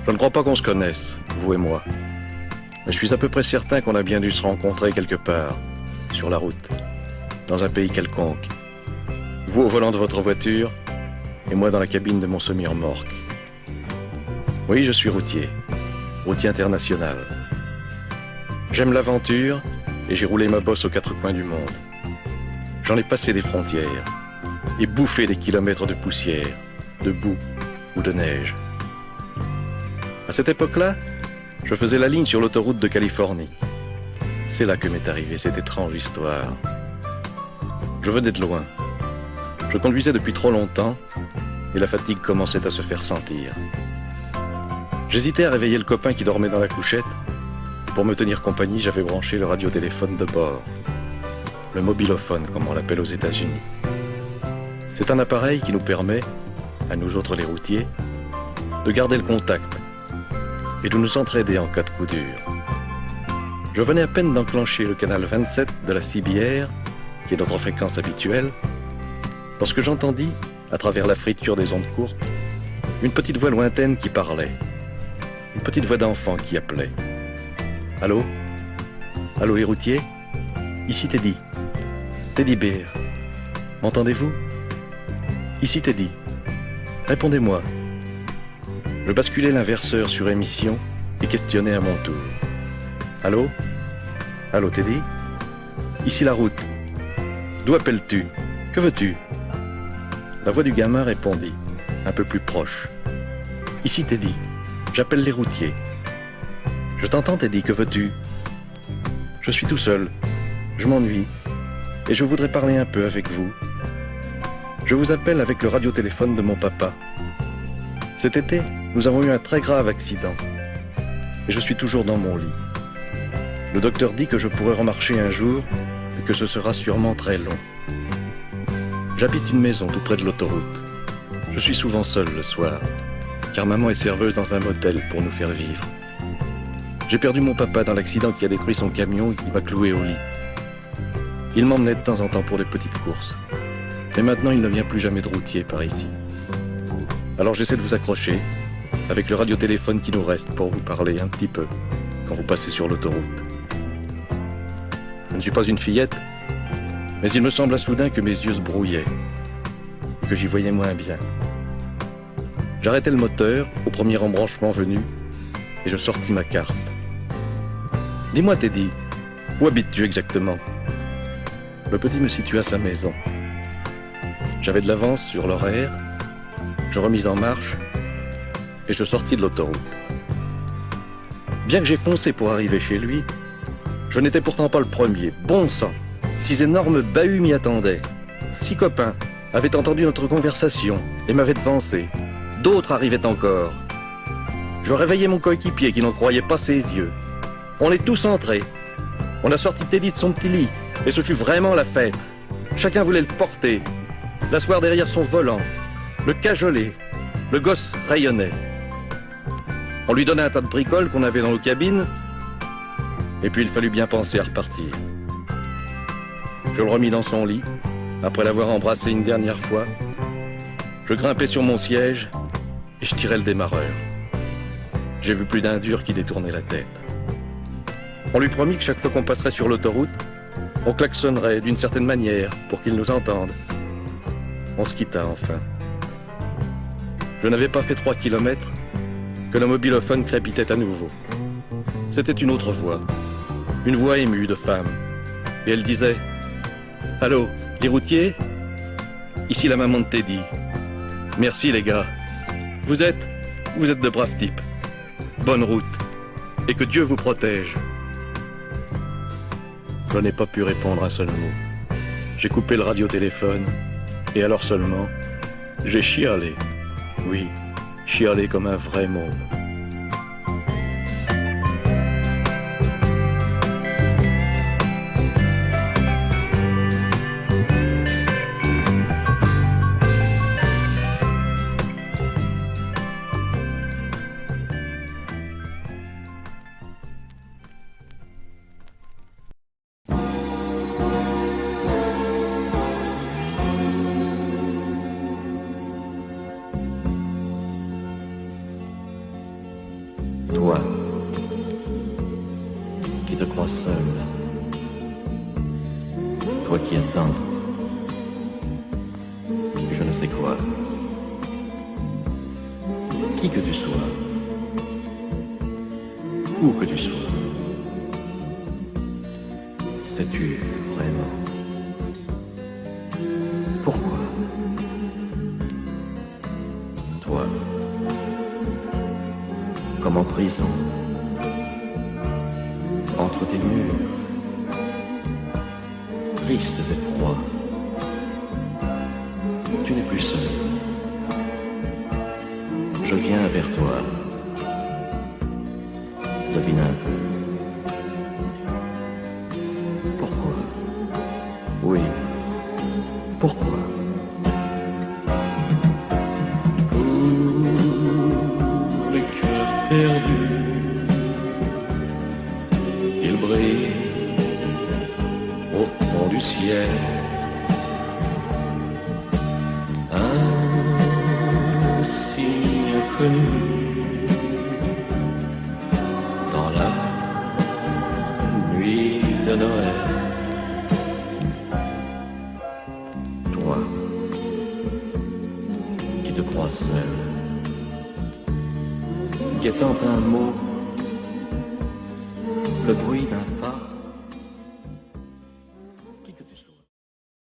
Je ne crois pas qu'on se connaisse, vous et moi. Mais je suis à peu près certain qu'on a bien dû se rencontrer quelque part, sur la route, dans un pays quelconque. Vous au volant de votre voiture, et moi dans la cabine de mon semi-remorque. Oui, je suis routier international. J'aime l'aventure, et j'ai roulé ma bosse aux quatre coins du monde. J'en ai passé des frontières, et bouffé des kilomètres de poussière, de boue ou de neige. À cette époque-là, je faisais la ligne sur l'autoroute de Californie. C'est là que m'est arrivée cette étrange histoire. Je venais de loin. Je conduisais depuis trop longtemps et la fatigue commençait à se faire sentir. J'hésitais à réveiller le copain qui dormait dans la couchette. Pour me tenir compagnie, j'avais branché le radiotéléphone de bord. Le mobilophone, comme on l'appelle aux États-Unis. C'est un appareil qui nous permet, à nous autres les routiers, de garder le contact et de nous entraider en cas de coup dur. Je venais à peine d'enclencher le canal 27 de la CBR, qui est notre fréquence habituelle, lorsque j'entendis, à travers la friture des ondes courtes, une petite voix lointaine qui parlait. Une petite voix d'enfant qui appelait. Allô? Allô les routiers? Ici Teddy. Teddy Bear. M'entendez-vous? Ici Teddy. Répondez-moi. Je basculais l'inverseur sur émission et questionnais à mon tour. Allô? Allô Teddy? Ici la route. D'où appelles-tu? Que veux-tu? La voix du gamin répondit, un peu plus proche. Ici Teddy. J'appelle les routiers. Je t'entends Teddy, que veux-tu? Je suis tout seul. Je m'ennuie. Et je voudrais parler un peu avec vous. Je vous appelle avec le radiotéléphone de mon papa. Cet été, nous avons eu un très grave accident. Et je suis toujours dans mon lit. Le docteur dit que je pourrai remarcher un jour et que ce sera sûrement très long. J'habite une maison tout près de l'autoroute. Je suis souvent seul le soir, car maman est serveuse dans un motel pour nous faire vivre. J'ai perdu mon papa dans l'accident qui a détruit son camion et qui m'a cloué au lit. Il m'emmenait de temps en temps pour des petites courses. Mais maintenant, il ne vient plus jamais de routier par ici. Alors j'essaie de vous accrocher, avec le radiotéléphone qui nous reste pour vous parler un petit peu, quand vous passez sur l'autoroute. Je ne suis pas une fillette, mais il me sembla soudain que mes yeux se brouillaient, et que j'y voyais moins bien. J'arrêtai le moteur au premier embranchement venu, et je sortis ma carte. Dis-moi Teddy, où habites-tu exactement? Le petit me situa sa maison. J'avais de l'avance sur l'horaire, je remis en marche et je sortis de l'autoroute. Bien que j'ai foncé pour arriver chez lui, je n'étais pourtant pas le premier. Bon sang, 6 énormes bahuts m'y attendaient. 6 copains avaient entendu notre conversation et m'avaient devancé. D'autres arrivaient encore. Je réveillai mon coéquipier qui n'en croyait pas ses yeux. On est tous entrés. On a sorti Teddy de son petit lit et ce fut vraiment la fête. Chacun voulait le porter, l'asseoir derrière son volant, le cajoler. Le gosse rayonnait. On lui donnait un tas de bricoles qu'on avait dans nos cabines et puis il fallut bien penser à repartir. Je le remis dans son lit, après l'avoir embrassé une dernière fois. Je grimpai sur mon siège et je tirai le démarreur. J'ai vu plus d'un dur qui détournait la tête. On lui promit que chaque fois qu'on passerait sur l'autoroute, on klaxonnerait d'une certaine manière pour qu'il nous entende. On se quitta enfin. Je n'avais pas fait 3 kilomètres que le mobilophone crépitait à nouveau. C'était une autre voix, une voix émue de femme. Et elle disait « Allô, les routiers? Ici la maman de Teddy. Merci les gars. Vous êtes de braves types. Bonne route. Et que Dieu vous protège. » Je n'ai pas pu répondre un seul mot. J'ai coupé le radiotéléphone et alors seulement, j'ai chialé. Oui, chialé comme un vrai môme. toi qui attends, je ne sais quoi. Qui que tu sois, où que tu sois, sais-tu vraiment pourquoi toi, comme en prison, entre tes murs, tristes et froids, tu n'es plus seul. Je viens vers toi. Devine un peu. Pourquoi? Oui. Pourquoi? Pour les cœurs perdus, il brille au fond du ciel. Un signe inconnu dans la nuit de Noël. Toi qui te crois seul, guettant un mot, le bruit d'un